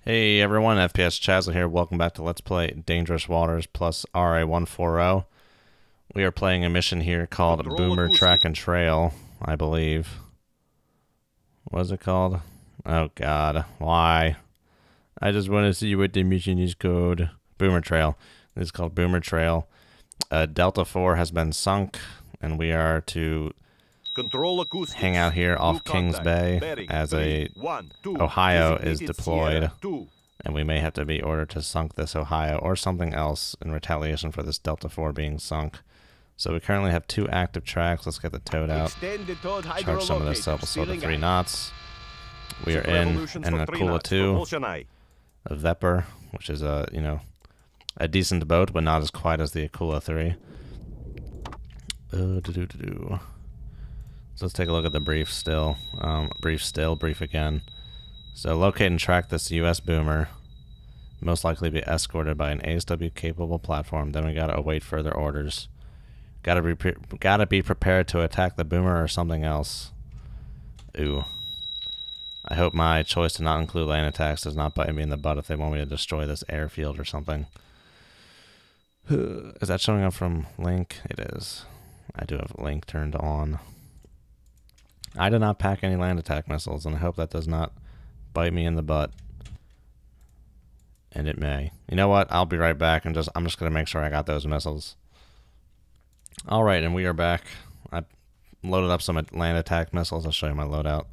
Hey everyone, FPS Chazla here. Welcome back to Let's Play Dangerous Waters plus RA140. We are playing a mission here called Boomer Track and Trail, I believe. What is it called? Oh god, why? I just want to see what the mission is called. Boomer Trail. This is called Boomer Trail. Delta 4 has been sunk, and we are to hang out here off Kings Bay as Ohio is deployed, and we may have to be ordered to sunk this Ohio or something else in retaliation for this Delta 4 being sunk. So we currently have 2 active tracks. Let's get the toad out. Charge some of this up. We'll slow to 3 knots. We are in an Akula-II, a Vepr, which is a a decent boat, but not as quite as the Akula-III. So let's take a look at the brief still. Brief again. So locate and track this U.S. boomer. Most likely be escorted by an ASW capable platform. Then we gotta await further orders. Gotta be prepared to attack the boomer or something else. Ooh. I hope my choice to not include land attacks does not bite me in the butt if they want me to destroy this airfield or something. Is that showing up from Link? It is. I do have Link turned on. I did not pack any land attack missiles, and I hope that does not bite me in the butt. And it may. You know what? I'll be right back, and I'm just gonna make sure I got those missiles. All right, and we are back. I loaded up some land attack missiles. I'll show you my loadout.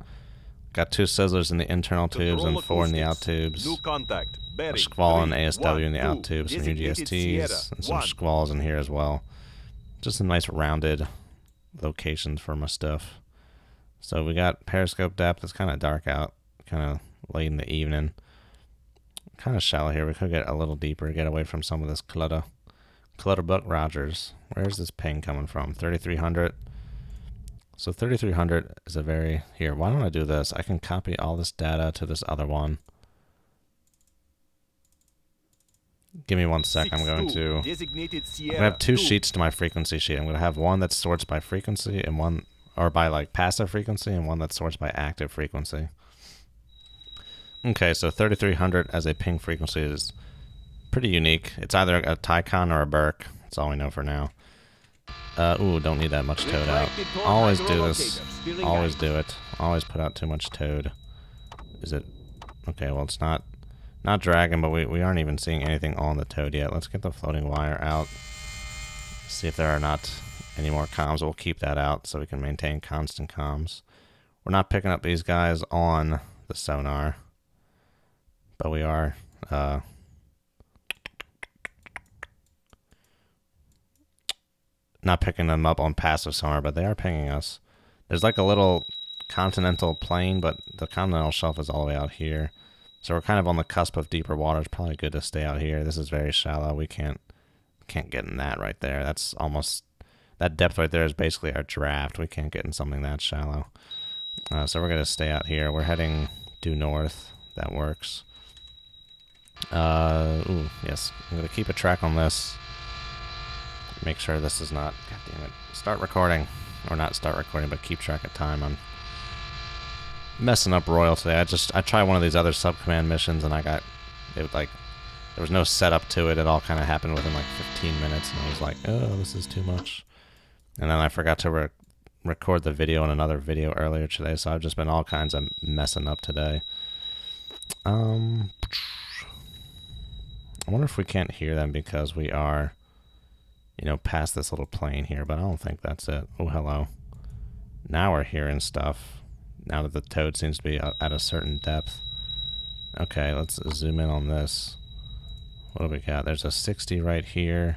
Got 2 Sizzlers in the internal tubes and 4 in the out tubes. A Squall and ASW in the out tubes, some UGSTs, and some Squalls in here as well. Just some nice rounded locations for my stuff. So we got periscope depth. It's kind of dark out, kind of late in the evening. Kind of shallow here. We could get a little deeper, get away from some of this clutter. Clutterbuck Rogers. Where's this ping coming from? 3300. So 3300 is a very... Here, why don't I do this? I can copy all this data to this other one. Give me 1 sec. I'm going to have 2 sheets to my frequency sheet. I'm going to have one that sorts by frequency and one... or by like passive frequency, and one that sorts by active frequency. Okay, so 3300 as a ping frequency is pretty unique. It's either a Ticon or a Burke. That's all we know for now. Ooh, don't need that much toad out. Always do this. Always do it. Always put out too much toad. Is it... Okay, well, it's not dragging, but we aren't even seeing anything on the toad yet. Let's get the floating wire out. See if there are not any more comms. We'll keep that out so we can maintain constant comms. We're not picking up these guys on the sonar, but we are not picking them up on passive sonar, but they are pinging us. There's like a little continental plain, but the continental shelf is all the way out here. So we're kind of on the cusp of deeper water. It's probably good to stay out here. This is very shallow. We can't get in that right there. That's almost... That depth right there is basically our draft. We can't get in something that shallow. So we're going to stay out here. We're heading due north. That works. Ooh, yes. I'm going to keep a track on this. Make sure this is not... God damn it. Start recording. Or not start recording, but keep track of time. I'm messing up Royal today. I tried one of these other sub-command missions, and it was like... There was no setup to it. It all kind of happened within like 15 minutes, and I was like, oh, this is too much. And then I forgot to record the video in another video earlier today, so I've just been all kinds of messing up today. I wonder if we can't hear them because we are, past this little plane here, but I don't think that's it. Oh, hello. Now we're hearing stuff, now that the toad seems to be at a certain depth. Okay, let's zoom in on this. What do we got? There's a 60 right here.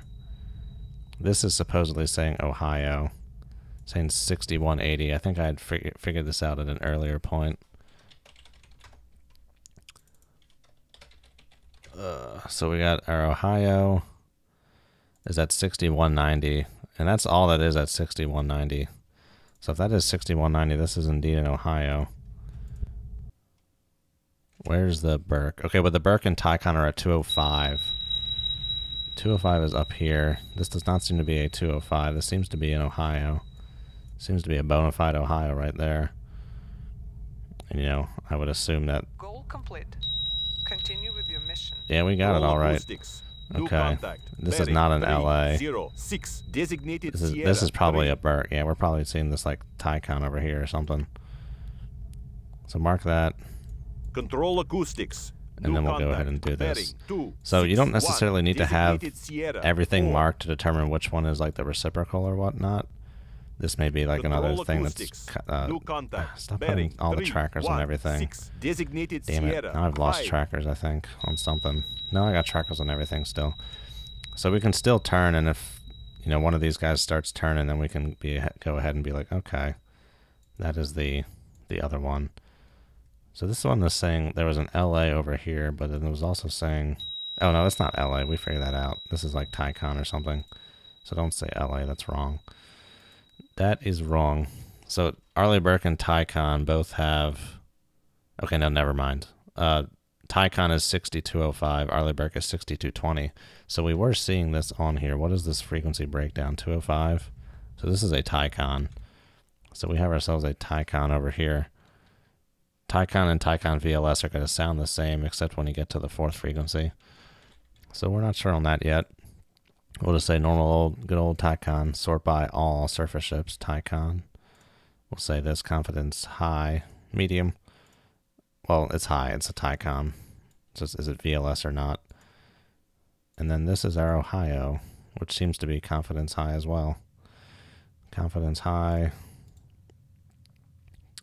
This is supposedly saying Ohio, saying 6180. I think I had figured this out at an earlier point. So we got our Ohio is at 6190, and that's all that is at 6190. So if that is 6190, this is indeed in Ohio. Where's the Burke? Okay, but the Burke and Ticon are at 205. 205 is up here. This does not seem to be a 205. This seems to be in Ohio. Seems to be a bona fide Ohio right there. And, I would assume that goal complete. Continue with your mission. Yeah, we got it all right. Okay. This is not an LA. This is probably a Burt. Yeah, we're probably seeing this like Ticon over here or something. So mark that. Control acoustics. And then we'll go ahead and do this. So you don't necessarily need to have everything marked to determine which one is like the reciprocal or whatnot. This may be like another thing that's... stop putting all the trackers on everything. Damn it. Now I've lost trackers, I think, on something. No, I got trackers on everything still. So we can still turn, and if, you know, one of these guys starts turning, then we can go ahead and be like, okay, that is the other one. So this one was saying there was an LA over here, but then it was also saying... Oh, no, that's not LA. We figured that out. This is like Ticon or something. So don't say LA. That's wrong. That is wrong. So Arleigh Burke and Ticon both have... Okay, no, never mind. Ticon is 6205. Arleigh Burke is 6220. So we were seeing this on here. What is this frequency breakdown? 205? So this is a Ticon. So we have ourselves a Ticon over here. Ticon and Ticon VLS are going to sound the same, except when you get to the 4th frequency. So we're not sure on that yet. We'll just say normal good old Ticon, sort by all surface ships, Ticon. We'll say this, confidence high, medium. Well, it's high, it's a Ticon. Just, is it VLS or not? And then this is our Ohio, which seems to be confidence high as well. Confidence high,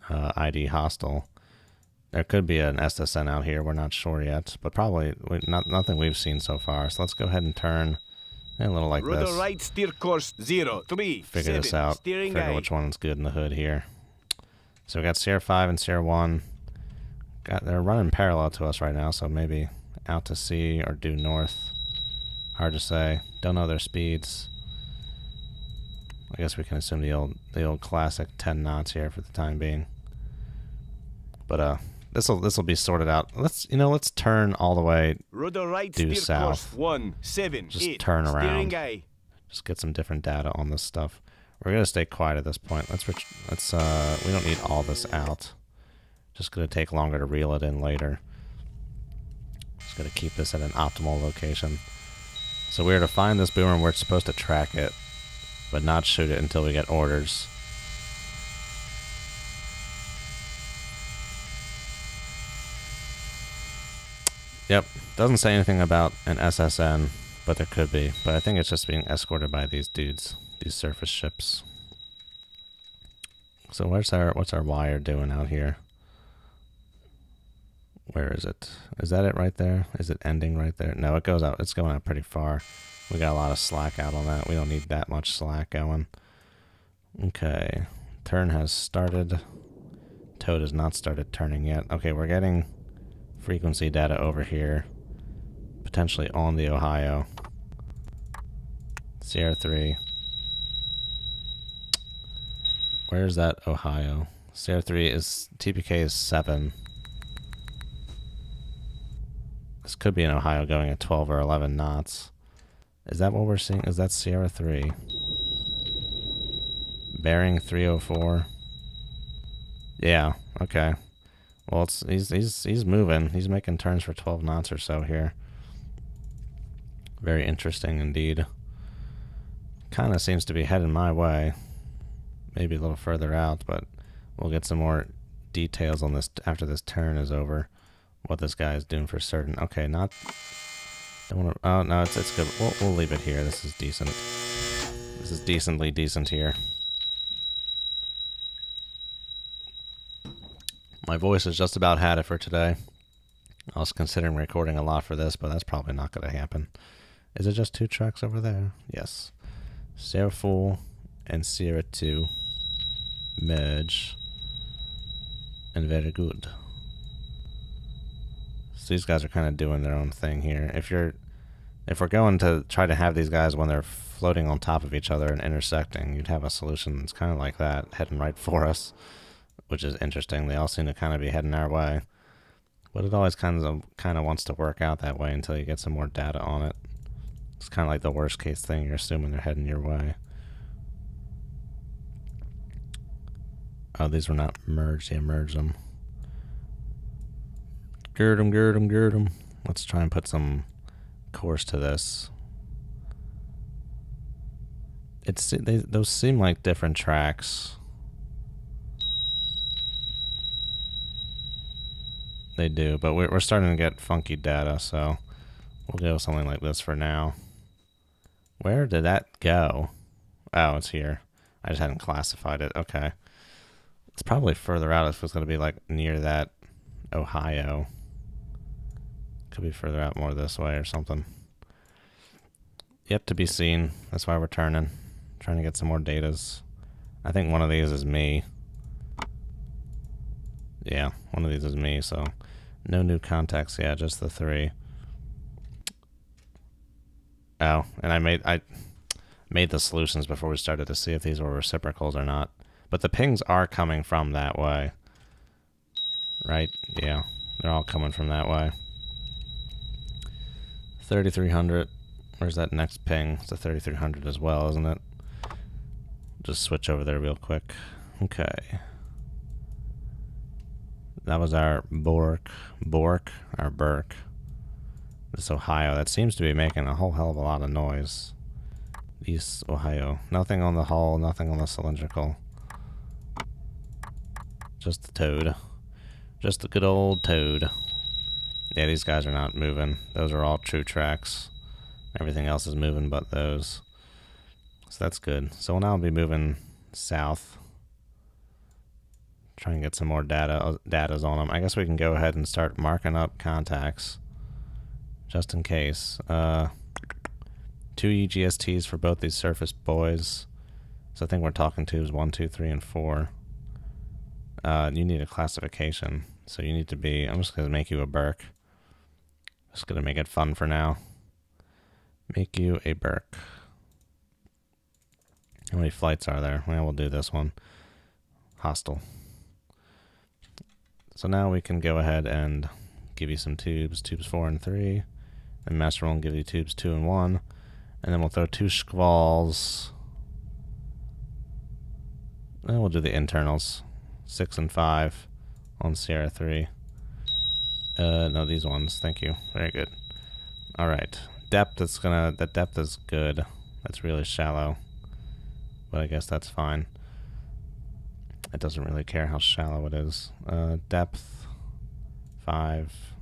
ID hostile. There could be an SSN out here. We're not sure yet, but probably nothing we've seen so far. So let's go ahead and turn a little like this. Rudder right, steer course 03. Figure this out. Figure which one's good in the hood here. So we got Sierra 5 and Sierra 1. They're running parallel to us right now, so maybe out to sea or due north. Hard to say. Don't know their speeds. I guess we can assume the old classic 10 knots here for the time being. But this'll be sorted out. Let's turn all the way due south. Just turn around. Just get some different data on this stuff. We're gonna stay quiet at this point. We don't need all this out. Just gonna take longer to reel it in later. Just gonna keep this at an optimal location. So we're to find this boomer and we're supposed to track it, but not shoot it until we get orders. Yep, doesn't say anything about an SSN, but there could be. But I think it's just being escorted by these dudes, these surface ships. So what's our wire doing out here? Where is it? Is that it right there? Is it ending right there? No, it goes out. It's going out pretty far. We got a lot of slack out on that. We don't need that much slack going. Okay, turn has started. Toad has not started turning yet. Okay, we're getting frequency data over here, potentially on the Ohio. Sierra 3. Where's that Ohio? Sierra 3 is, TPK is 7. This could be an Ohio going at 12 or 11 knots. Is that what we're seeing? Is that Sierra 3? Bearing 304. Yeah, okay. Well, he's moving. He's making turns for 12 knots or so here. Very interesting indeed. Kind of seems to be heading my way. Maybe a little further out, but we'll get some more details on this after this turn is over. What this guy is doing for certain. Okay, not... Oh, no, it's good. We'll leave it here. This is decent. This is decently decent here. My voice has just about had it for today. I was considering recording a lot for this, but that's probably not going to happen. Is it just 2 tracks over there? Yes. Sierra 4 and Sierra 2 merge. And very good. So these guys are kind of doing their own thing here. If we're going to try to have these guys when they're floating on top of each other and intersecting, you'd have a solution that's kind of like that, heading right for us, which is interesting. They all seem to kind of be heading our way, but it always kind of wants to work out that way until you get some more data on it. It's kind of like the worst case thing. You're assuming they're heading your way. Oh, these were not merged. Yeah, merge them. Gird 'em, gird 'em, gird 'em. Let's try and put some course to this. Those seem like different tracks. They do, but we're starting to get funky data, so we'll go with something like this for now. Where did that go? Oh, it's here. I just hadn't classified it. Okay. It's probably further out if it's going to be like near that Ohio. Could be further out more this way or something. Yet to be seen. That's why we're turning. Trying to get some more datas. I think one of these is me. Yeah, one of these is me, so no new contacts yet, just the 3. Oh, and I made the solutions before we started to see if these were reciprocals or not. But the pings are coming from that way. Right? Yeah, they're all coming from that way. 3300. Where's that next ping? It's a 3300 as well, isn't it? Just switch over there real quick. Okay. That was our Bork, our Burke. This Ohio, that seems to be making a whole hell of a lot of noise. East Ohio. Nothing on the hull, nothing on the cylindrical. Just the toad. Just the good old toad. Yeah, these guys are not moving. Those are all true tracks. Everything else is moving but those. So that's good. So we'll now be moving south. Try and get some more datas on them. I guess we can go ahead and start marking up contacts. Just in case. 2 EGSTs for both these surface boys. So I think we're talking tubes 1, 2, 3, and 4. You need a classification. So you need to be... I'm just going to make you a Burke. Just going to make it fun for now. Make you a Burke. How many flights are there? Well, we'll do this one. Hostile. So now we can go ahead and give you some tubes 4 and 3. And Master will give you tubes 2 and 1. And then we'll throw 2 squalls. And we'll do the internals. 6 and 5 on Sierra 3. No, these ones. Thank you. Very good. Alright. Depth is the depth is good. That's really shallow. But I guess that's fine. It doesn't really care how shallow it is. Depth 5.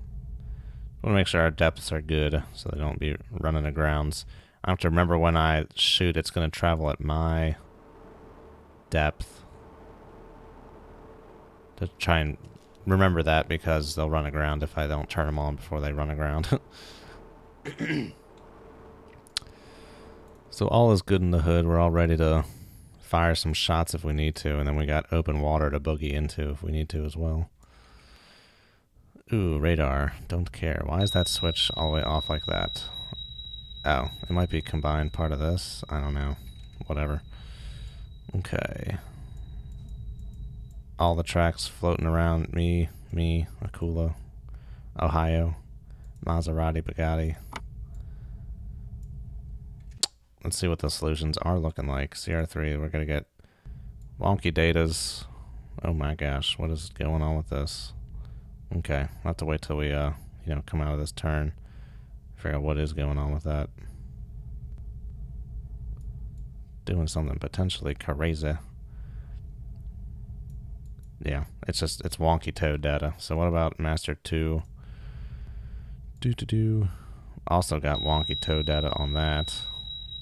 I want to make sure our depths are good so they don't be running agrounds. I have to remember when I shoot, it's going to travel at my depth. To try and remember that because they'll run aground if I don't turn them on before they run aground. So all is good in the hood. We're all ready to fire some shots if we need to, and then we got open water to boogie into if we need to as well. Ooh, radar. Don't care. Why is that switch all the way off like that? Oh, it might be combined part of this. I don't know. Whatever. Okay. All the tracks floating around me, Akula, Ohio, Maserati, Bugatti. Let's see what the solutions are looking like. CR3, we're going to get wonky datas. Oh my gosh, what is going on with this? Okay, I'll have to wait till we, come out of this turn. Figure out what is going on with that. Doing something potentially crazy. Yeah, it's wonky toad data. So what about Master 2? Also got wonky toad data on that.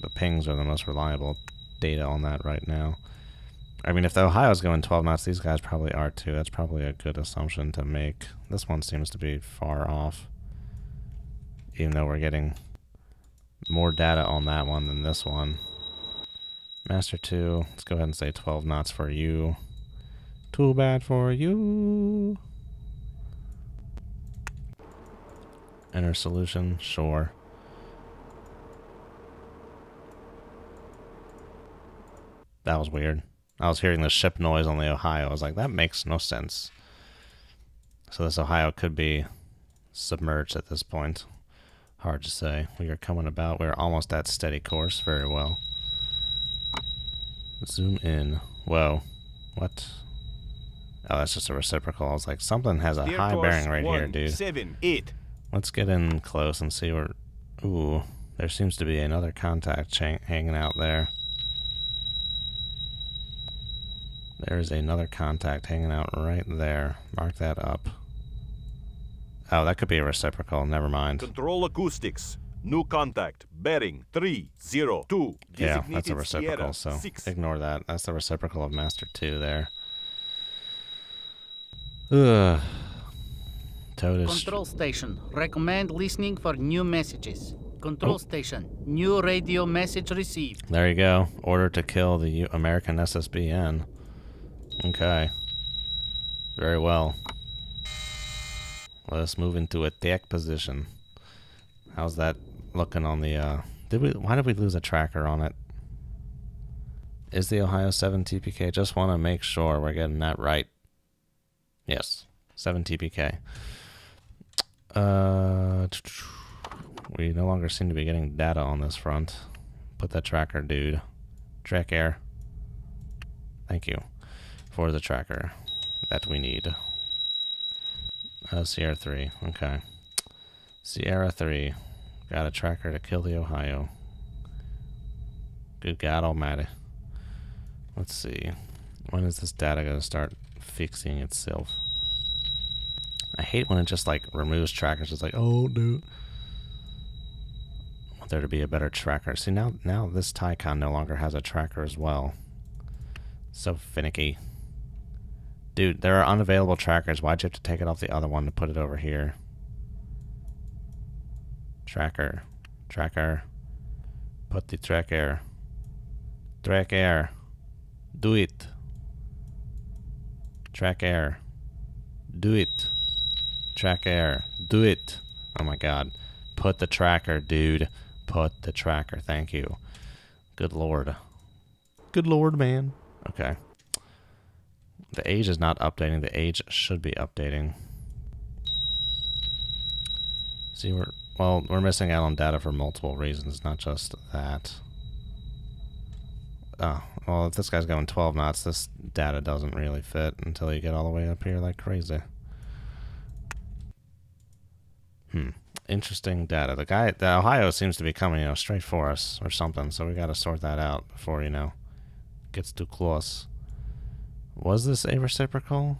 The pings are the most reliable data on that right now. I mean, if the Ohio's going 12 knots, these guys probably are too. That's probably a good assumption to make. This one seems to be far off. Even though we're getting more data on that one than this one. Master 2, let's go ahead and say 12 knots for you. Too bad for you. Enter solution, sure. That was weird. I was hearing the ship noise on the Ohio. I was like, that makes no sense. So this Ohio could be submerged at this point. Hard to say. We are coming about. We're almost at steady course. Very well. Zoom in. Whoa. What? Oh, that's just a reciprocal. I was like, something has a Steer high course bearing right here, dude. 178. Let's get in close and see where... Ooh, there seems to be another contact hanging out there. There's another contact hanging out right there. Mark that up. Oh, that could be a reciprocal. Never mind. Control acoustics. New contact. Bearing 302. Yeah, that's a Designated reciprocal, Sierra so 6. ignore that. That's the reciprocal of Master 2 there. Ugh. Control station. Recommend listening for new messages. Control station. New radio message received. There you go. Order to kill the American SSBN. Okay. Very well. Let us move into attack position. How's that looking on the, why did we lose a tracker on it? Is the Ohio 7 TPK? Just want to make sure we're getting that right. Yes. 7 TPK. We no longer seem to be getting data on this front. Put that tracker, dude. Track air. Thank you for the tracker that we need. Sierra 3. Okay. Sierra 3. Got a tracker to kill the Ohio. Good God almighty. Let's see. When is this data going to start fixing itself? I hate when it just like removes trackers. It's like, oh, dude. I want there to be a better tracker. See, now this Ticon no longer has a tracker as well. So finicky. Dude, there are unavailable trackers. Why'd you have to take it off the other one to put it over here? Tracker. Tracker. Put the tracker. Track air. Do it. Track air. Do it. Track air. Do it. Oh my god. Put the tracker, dude. Put the tracker. Thank you. Good lord. Good lord, man. Okay. The age is not updating. The age should be updating. See, we're missing out on data for multiple reasons, not just that. Oh, well, if this guy's going 12 knots, this data doesn't really fit until you get all the way up here like crazy. Interesting data. The Ohio seems to be coming, straight for us or something, so we got to sort that out before, gets too close. Was this a reciprocal?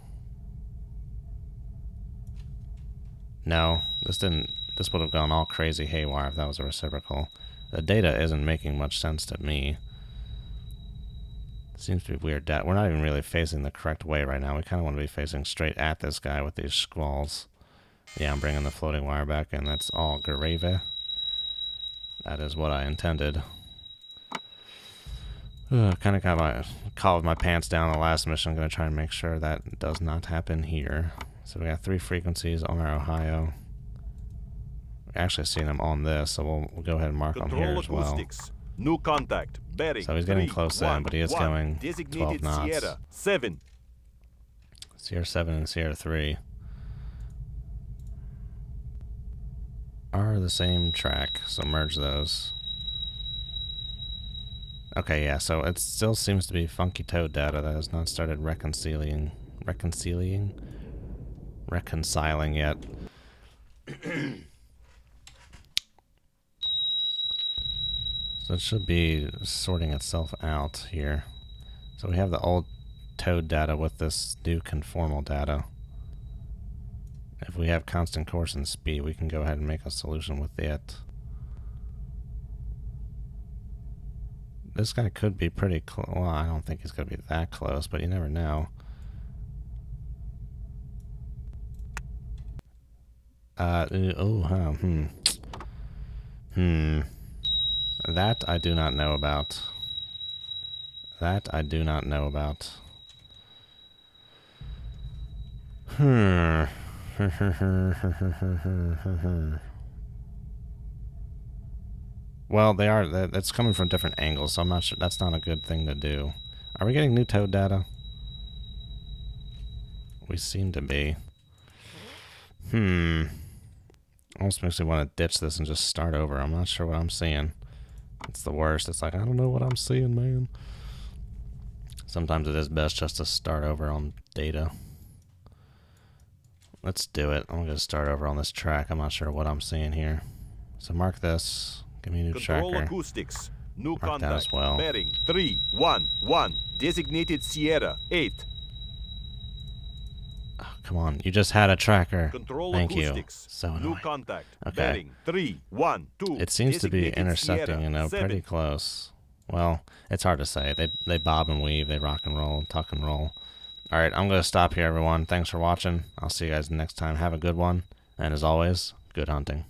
No, this would have gone all crazy haywire if that was a reciprocal. The data isn't making much sense to me. Seems to be weird data. We're not even really facing the correct way right now. We kind of want to be facing straight at this guy with these squalls. Yeah, I'm bringing the floating wire back, and that's all gravy. That is what I intended. Kind of got my call with my pants down the last mission. I'm going to try and make sure that does not happen here. So we got 3 frequencies on our Ohio. We're actually seeing them on this, so we'll go ahead and mark them here as well. New contact. Bearing. So he's getting close in, but he is going 12 Designated knots. Sierra 7. Sierra 7 and Sierra 3 are the same track, so merge those. Okay, yeah, so it still seems to be funky toad data that has not started reconciling yet. So it should be sorting itself out here. So we have the old toad data with this new conformal data. If we have constant course and speed, we can go ahead and make a solution with it. This guy could be pretty close. Well, I don't think he's going to be that close, but you never know. That I do not know about. That I do not know about. Well, that's coming from different angles, so I'm not sure. That's not a good thing to do. Are we getting new toad data? We seem to be. Almost makes me want to ditch this and just start over. I'm not sure what I'm seeing. It's the worst. It's like, I don't know what I'm seeing, man. Sometimes it is best just to start over on data. Let's do it. I'm going to start over on this track. I'm not sure what I'm seeing here. So mark this. Give me a new Control tracker. acoustics. New Mark that contact. as well. Bearing 311. Designated Sierra 8. Oh, come on. You just had a tracker. Control Thank acoustics. you. So New annoying. contact. Okay. Bearing 312. It seems to be Designated intersecting, Sierra you know, 7. pretty close. Well, it's hard to say. They bob and weave. They rock and roll, tuck and roll. All right, I'm going to stop here, everyone. Thanks for watching. I'll see you guys next time. Have a good one. And as always, good hunting.